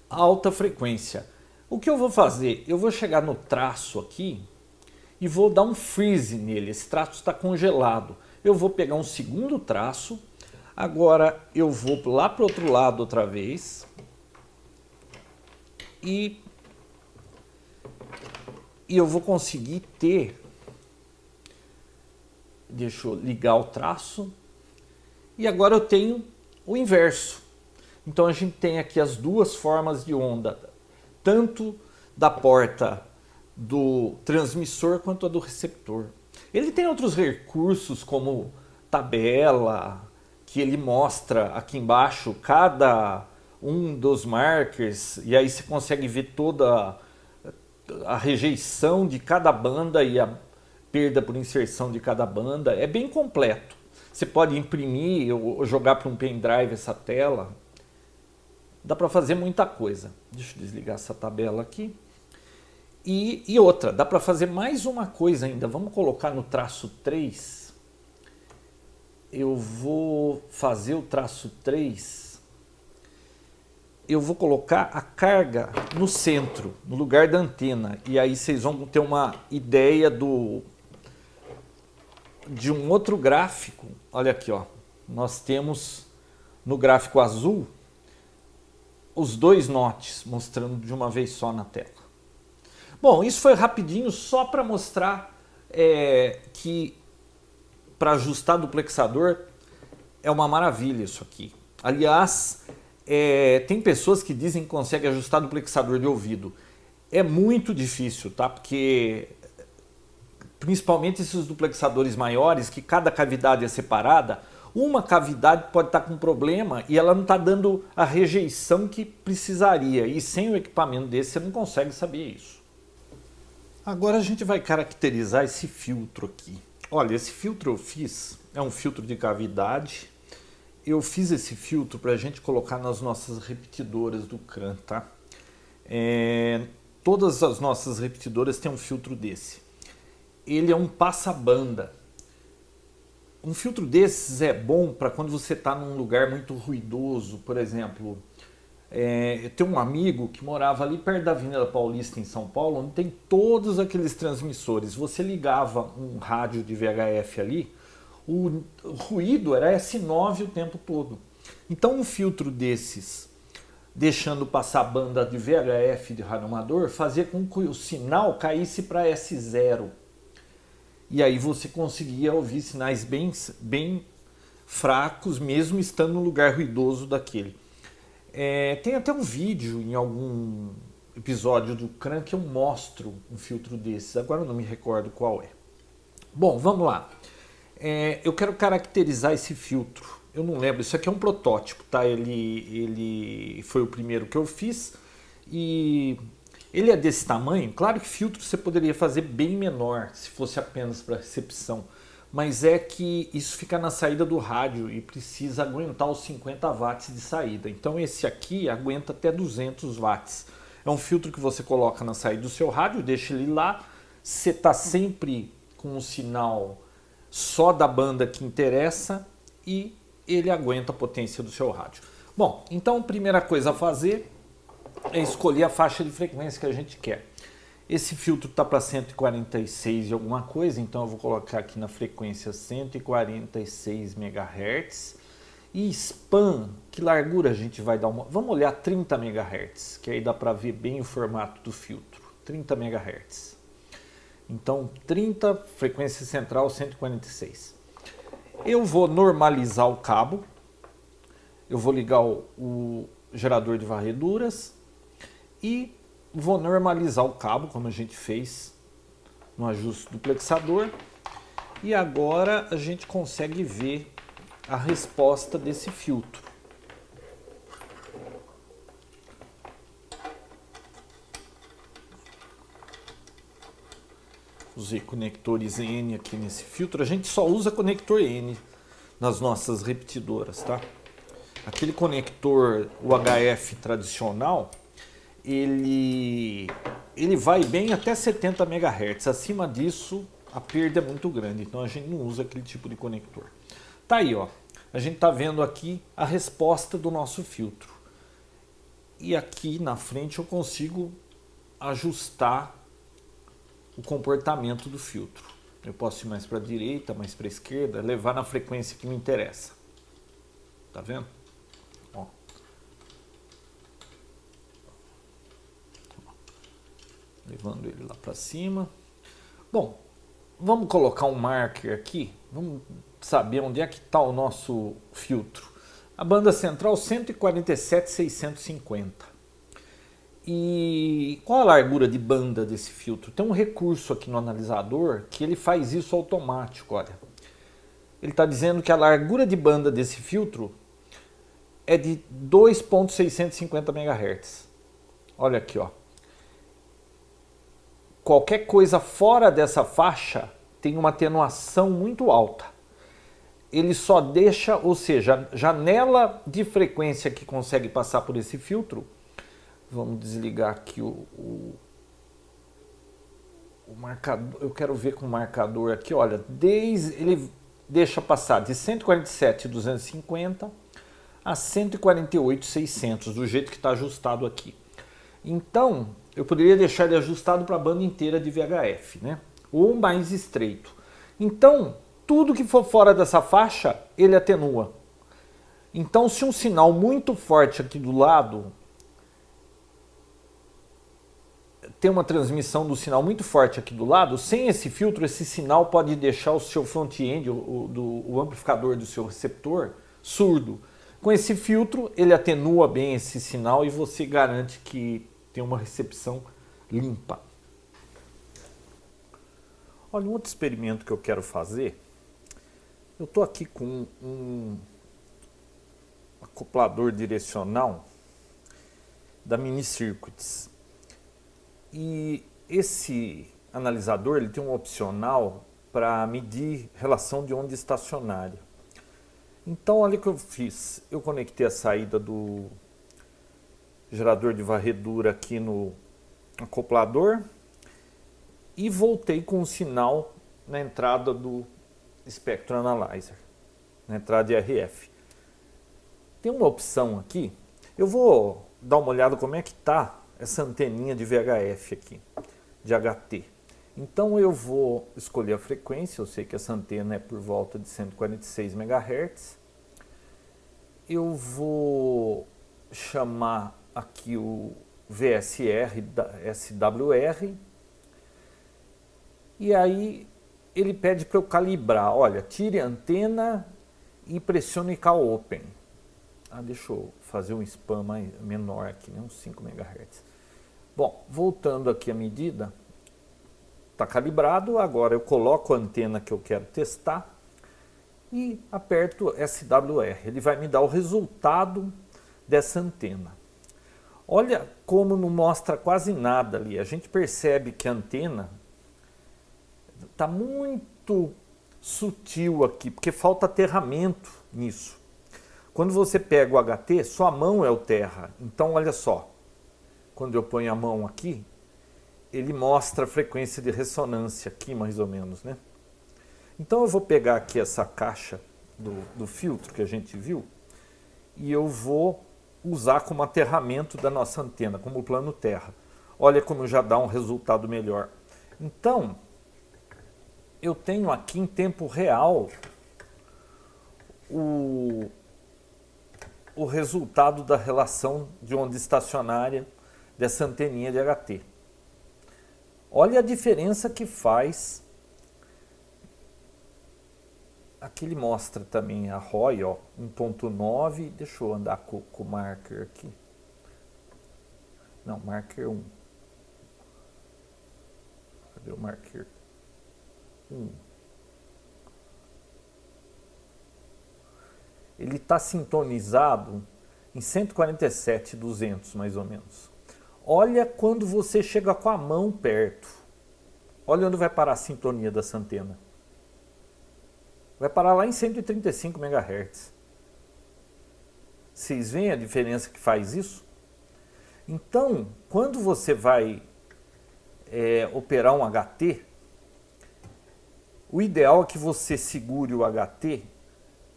alta frequência. O que eu vou fazer? Eu vou chegar no traço aqui e vou dar um freeze nele. Esse traço está congelado. Eu vou pegar um segundo traço. Agora eu vou lá para o outro lado outra vez. E eu vou conseguir ter... Deixa eu ligar o traço. E agora eu tenho o inverso. Então a gente tem aqui as duas formas de onda, tanto da porta do transmissor quanto a do receptor. Ele tem outros recursos como tabela, que ele mostra aqui embaixo cada um dos markers, e aí você consegue ver toda a rejeição de cada banda e a perda por inserção de cada banda. É bem completo. Você pode imprimir ou jogar para um pendrive essa tela. Dá para fazer muita coisa. Deixa eu desligar essa tabela aqui. E outra, dá para fazer mais uma coisa ainda. Vamos colocar no traço 3. Eu vou fazer o traço 3. Eu vou colocar a carga no centro, no lugar da antena. E aí vocês vão ter uma ideia de um outro gráfico. Olha aqui, ó. Nós temos no gráfico azul os dois notches mostrando de uma vez só na tela. Bom, isso foi rapidinho só para mostrar que para ajustar duplexador é uma maravilha isso aqui. Aliás, tem pessoas que dizem que conseguem ajustar duplexador de ouvido. É muito difícil, tá? Porque principalmente esses duplexadores maiores, que cada cavidade é separada, uma cavidade pode estar com problema e ela não está dando a rejeição que precisaria. E sem o equipamento desse você não consegue saber isso. Agora a gente vai caracterizar esse filtro aqui. Olha, esse filtro eu fiz, é um filtro de cavidade. Eu fiz esse filtro para a gente colocar nas nossas repetidoras do CRAN, tá? Todas as nossas repetidoras têm um filtro desse. Ele é um passa-banda. Um filtro desses é bom para quando você está num lugar muito ruidoso, por exemplo. Eu tenho um amigo que morava ali perto da Avenida Paulista, em São Paulo, onde tem todos aqueles transmissores. Você ligava um rádio de VHF ali, o ruído era S9 o tempo todo. Então um filtro desses, deixando passar a banda de VHF de rádio amador, fazia com que o sinal caísse para S0. E aí você conseguia ouvir sinais bem fracos, mesmo estando no lugar ruidoso daquele. Tem até um vídeo em algum episódio do CRAN que eu mostro um filtro desses. Agora eu não me recordo qual é. Bom, vamos lá. Eu quero caracterizar esse filtro. Eu não lembro, isso aqui é um protótipo, tá? Ele foi o primeiro que eu fiz. E ele é desse tamanho. Claro que filtro você poderia fazer bem menor, se fosse apenas para recepção. mas é que isso fica na saída do rádio e precisa aguentar os 50 watts de saída. Então esse aqui aguenta até 200 watts. É um filtro que você coloca na saída do seu rádio, deixa ele lá, você está sempre com o sinal só da banda que interessa e ele aguenta a potência do seu rádio. Bom, então a primeira coisa a fazer é escolher a faixa de frequência que a gente quer. Esse filtro está para 146 e alguma coisa, então eu vou colocar aqui na frequência 146 MHz. E span, que largura a gente vai dar uma... Vamos olhar 30 MHz, que aí dá para ver bem o formato do filtro. 30 MHz. Então 30, frequência central 146. Eu vou normalizar o cabo. Eu vou ligar o gerador de varreduras e vou normalizar o cabo, como a gente fez no ajuste do plexador. E agora a gente consegue ver a resposta desse filtro. Usei conectores N aqui nesse filtro. A gente só usa conector N nas nossas repetidoras, tá? Aquele conector UHF tradicional, ele vai bem até 70 MHz. Acima disso, a perda é muito grande. Então a gente não usa aquele tipo de conector. Tá aí, ó. A gente está vendo aqui a resposta do nosso filtro. E aqui na frente eu consigo ajustar o comportamento do filtro. Eu posso ir mais para a direita, mais para a esquerda, levar na frequência que me interessa. Tá vendo? Ó. Levando ele lá para cima. Bom, vamos colocar um marker aqui. Vamos saber onde é que está o nosso filtro. A banda central 147.650. E qual a largura de banda desse filtro? Tem um recurso aqui no analisador que ele faz isso automático, olha. Ele está dizendo que a largura de banda desse filtro é de 2.650 MHz. Olha aqui, ó. Qualquer coisa fora dessa faixa tem uma atenuação muito alta. Ele só deixa, ou seja, a janela de frequência que consegue passar por esse filtro. Vamos desligar aqui o marcador. Eu quero ver com o marcador aqui, olha, ele deixa passar de 147.250 a 148.600, do jeito que está ajustado aqui. Então, eu poderia deixar ele ajustado para a banda inteira de VHF, né? Ou mais estreito. Então, tudo que for fora dessa faixa, ele atenua. Então, se um sinal muito forte aqui do lado tem uma transmissão do sinal muito forte aqui do lado, sem esse filtro, esse sinal pode deixar o seu front-end, o amplificador do seu receptor, surdo. Com esse filtro, ele atenua bem esse sinal e você garante que tem uma recepção limpa. Olha, um outro experimento que eu quero fazer, eu estou aqui com um acoplador direcional da Mini Circuits. E esse analisador ele tem um opcional para medir relação de onda estacionária. Então, olha o que eu fiz. Eu conectei a saída do gerador de varredura aqui no acoplador e voltei com o sinal na entrada do Spectrum Analyzer, na entrada de RF. Tem uma opção aqui. Eu vou dar uma olhada como é que está essa anteninha de VHF aqui, de HT. Então eu vou escolher a frequência, eu sei que essa antena é por volta de 146 MHz. Eu vou chamar aqui o VSR, SWR, e aí ele pede para eu calibrar, olha, tire a antena e pressione Call Open. Deixa eu fazer um span menor aqui, né? Uns 5 MHz. Bom, voltando aqui a medida, está calibrado, agora eu coloco a antena que eu quero testar e aperto SWR. Ele vai me dar o resultado dessa antena. Olha como não mostra quase nada ali. A gente percebe que a antena está muito sutil aqui, porque falta aterramento nisso. Quando você pega o HT, sua mão é o terra. Então, olha só, quando eu ponho a mão aqui, ele mostra a frequência de ressonância aqui, mais ou menos, né? Então, eu vou pegar aqui essa caixa do filtro que a gente viu e eu vou usar como aterramento da nossa antena, como plano terra. Olha como já dá um resultado melhor. Então, eu tenho aqui em tempo real o resultado da relação de onda estacionária dessa anteninha de HT. Olha a diferença que faz. Aqui ele mostra também a ROI, ó, 1.9. Deixa eu andar com o marker aqui. Não, marker 1. Cadê o marker 1? Ele está sintonizado em 147.200, mais ou menos. Olha quando você chega com a mão perto. Olha onde vai parar a sintonia dessa antena. Vai parar lá em 135 MHz. Vocês veem a diferença que faz isso? Então, quando você vai operar um HT, o ideal é que você segure o HT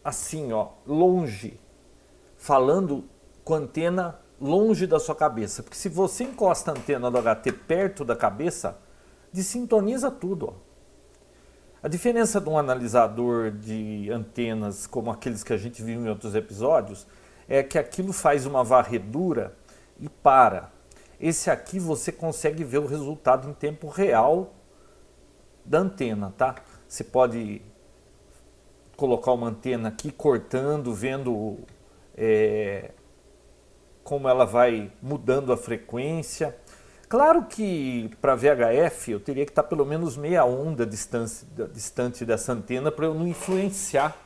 assim, ó, longe, falando com a antena longe da sua cabeça. Porque se você encosta a antena do HT perto da cabeça, dessintoniza tudo, ó. A diferença de um analisador de antenas como aqueles que a gente viu em outros episódios é que aquilo faz uma varredura e para. Esse aqui você consegue ver o resultado em tempo real da antena, tá? Você pode colocar uma antena aqui cortando, vendo como ela vai mudando a frequência. Claro que para VHF eu teria que estar pelo menos meia onda distante dessa antena para eu não influenciar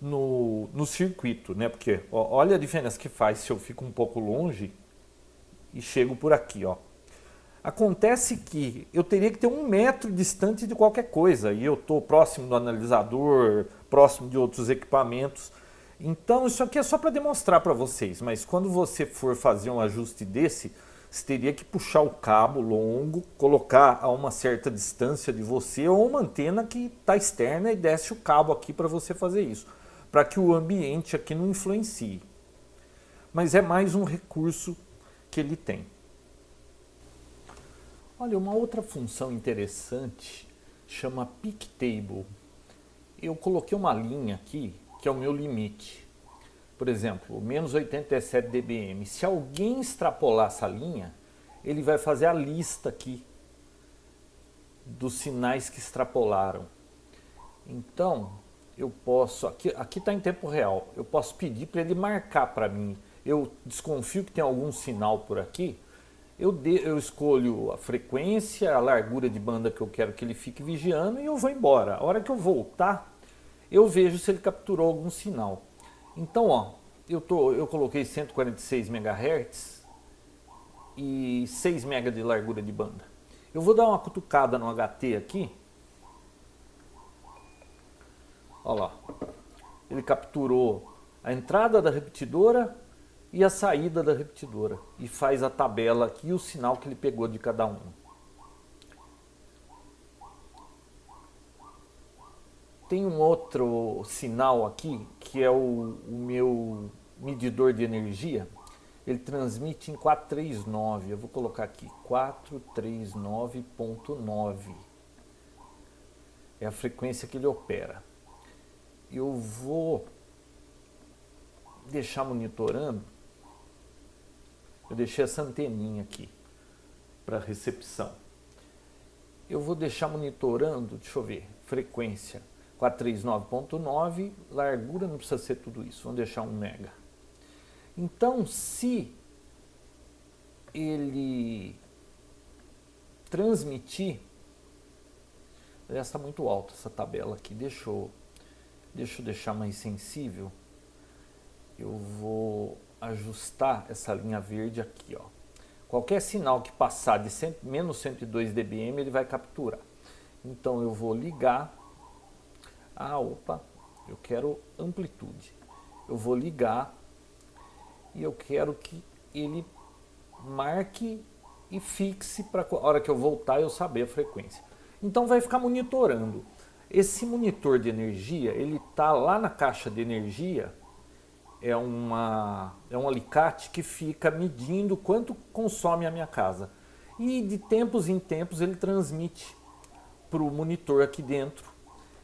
no circuito, né? Porque ó, olha a diferença que faz se eu fico um pouco longe e chego por aqui, ó. Acontece que eu teria que ter 1 metro distante de qualquer coisa e eu estou próximo do analisador, próximo de outros equipamentos. Então isso aqui é só para demonstrar para vocês, mas quando você for fazer um ajuste desse, você teria que puxar o cabo longo, colocar a uma certa distância de você ou uma antena que está externa e desce o cabo aqui para você fazer isso, para que o ambiente aqui não influencie. Mas é mais um recurso que ele tem. Olha, uma outra função interessante chama Peak Table. Eu coloquei uma linha aqui que é o meu limite. Por exemplo, menos 87 dBm. Se alguém extrapolar essa linha, ele vai fazer a lista aqui dos sinais que extrapolaram. Então, eu posso, aqui está em tempo real, eu posso pedir para ele marcar para mim. Eu desconfio que tem algum sinal por aqui, eu escolho a frequência, a largura de banda que eu quero que ele fique vigiando e eu vou embora. A hora que eu voltar, eu vejo se ele capturou algum sinal. Então, ó, eu coloquei 146 MHz e 6 MB de largura de banda. Eu vou dar uma cutucada no HT aqui. Olha lá. Ele capturou a entrada da repetidora e a saída da repetidora. E faz a tabela aqui e o sinal que ele pegou de cada um. Tem um outro sinal aqui, que é o meu medidor de energia. Ele transmite em 439. Eu vou colocar aqui 439.9. É a frequência que ele opera. Eu vou deixar monitorando. Eu deixei essa anteninha aqui para recepção. Eu vou deixar monitorando, deixa eu ver, frequência 439.9, largura não precisa ser tudo isso, vamos deixar 1 mega. Então, se ele transmitir, já está muito alta essa tabela aqui, deixa eu deixar mais sensível. Eu vou ajustar essa linha verde aqui, ó. Qualquer sinal que passar de menos 102 dBm, ele vai capturar. Então eu vou ligar Opa, eu quero amplitude. Eu vou ligar e eu quero que ele marque e fixe para a hora que eu voltar eu saber a frequência. Então vai ficar monitorando. Esse monitor de energia, ele está lá na caixa de energia, é um alicate que fica medindo quanto consome a minha casa. E de tempos em tempos ele transmite para o monitor aqui dentro.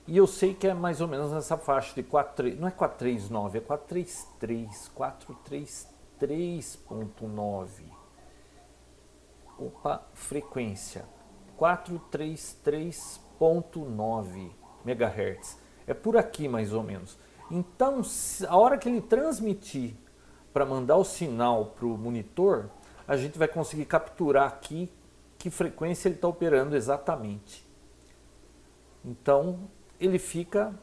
E eu sei que é mais ou menos nessa faixa de 4, não é 439, é 433, 433.9. Opa, frequência 433.9 MHz. É por aqui mais ou menos. Então, a hora que ele transmitir para mandar o sinal para o monitor, a gente vai conseguir capturar aqui que frequência ele está operando exatamente. Então, ele fica...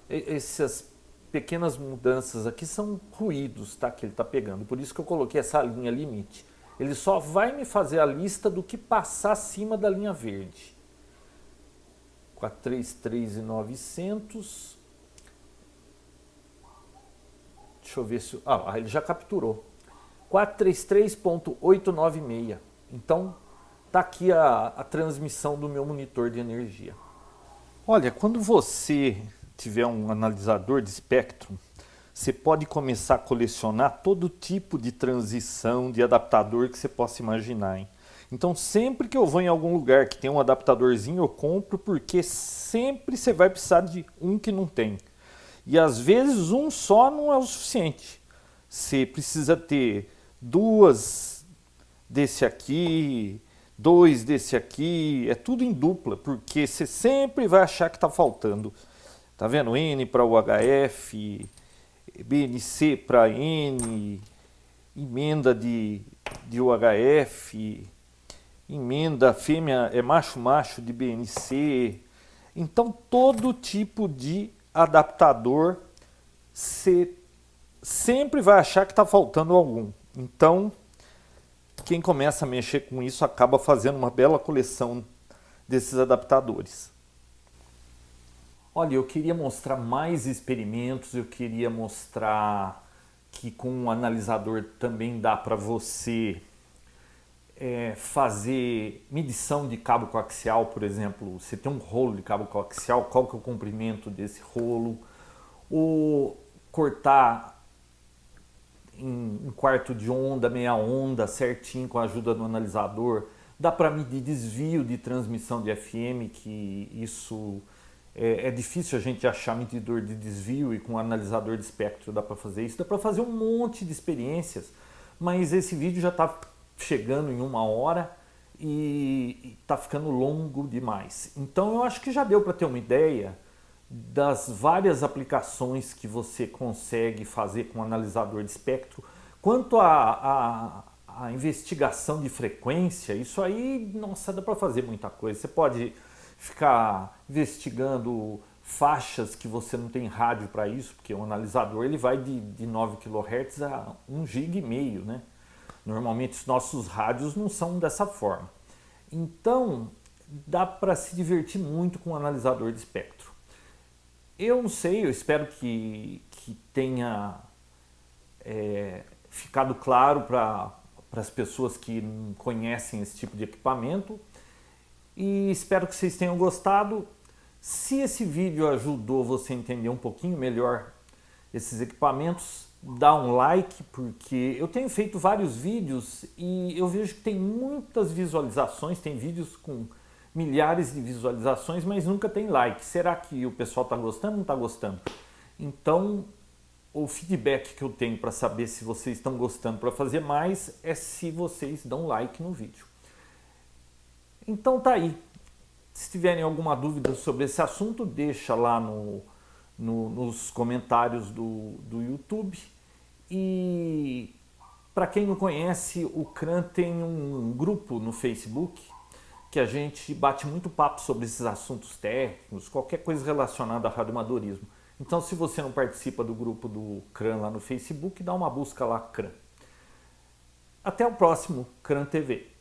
Essas pequenas mudanças aqui são ruídos, tá, que ele está pegando. Por isso que eu coloquei essa linha limite. Ele só vai me fazer a lista do que passar acima da linha verde. 433.900. Deixa eu ver se... ele já capturou. 433.896. Então, tá aqui a transmissão do meu monitor de energia. Olha, quando você tiver um analisador de espectro, você pode começar a colecionar todo tipo de transição, de adaptador que você possa imaginar, hein? Então, sempre que eu vou em algum lugar que tem um adaptadorzinho, eu compro, porque sempre você vai precisar de um que não tem. E às vezes um só não é o suficiente. Você precisa ter duas desse aqui, dois desse aqui, é tudo em dupla, porque você sempre vai achar que está faltando. Tá vendo? N para UHF, BNC para N, emenda de UHF, emenda fêmea é macho de BNC. Então todo tipo de adaptador você sempre vai achar que está faltando algum. Então quem começa a mexer com isso acaba fazendo uma bela coleção desses adaptadores. Olha, eu queria mostrar mais experimentos, eu queria mostrar que com um analisador também dá para você fazer medição de cabo coaxial, por exemplo. Você tem um rolo de cabo coaxial, qual que é o comprimento desse rolo, ou cortar em quarto de onda, meia onda, certinho com a ajuda do analisador. Dá para medir desvio de transmissão de FM, que isso é difícil a gente achar medidor de desvio, e com analisador de espectro dá para fazer isso. Dá para fazer um monte de experiências, mas esse vídeo já está chegando em 1 hora e está ficando longo demais. Então eu acho que já deu para ter uma ideia das várias aplicações que você consegue fazer com o analisador de espectro. Quanto à investigação de frequência, isso aí, nossa, dá para fazer muita coisa. Você pode ficar investigando faixas que você não tem rádio para isso, porque o analisador ele vai de 9 kHz a 1,5 GB, né? Normalmente os nossos rádios não são dessa forma. Então, dá para se divertir muito com o analisador de espectro. Eu não sei, eu espero que tenha ficado claro para as pessoas que não conhecem esse tipo de equipamento, e espero que vocês tenham gostado. Se esse vídeo ajudou você a entender um pouquinho melhor esses equipamentos, dá um like, porque eu tenho feito vários vídeos e eu vejo que tem muitas visualizações, tem vídeos com milhares de visualizações, mas nunca tem like. Será que o pessoal está gostando ou não está gostando? Então, o feedback que eu tenho para saber se vocês estão gostando para fazer mais é se vocês dão like no vídeo. Então tá aí. Se tiverem alguma dúvida sobre esse assunto, deixa lá nos comentários do YouTube. E para quem não conhece, o CRAN tem um grupo no Facebook que a gente bate muito papo sobre esses assuntos técnicos, qualquer coisa relacionada a radioamadorismo. Então, se você não participa do grupo do CRAN lá no Facebook, dá uma busca lá, CRAN. Até o próximo CRAN TV.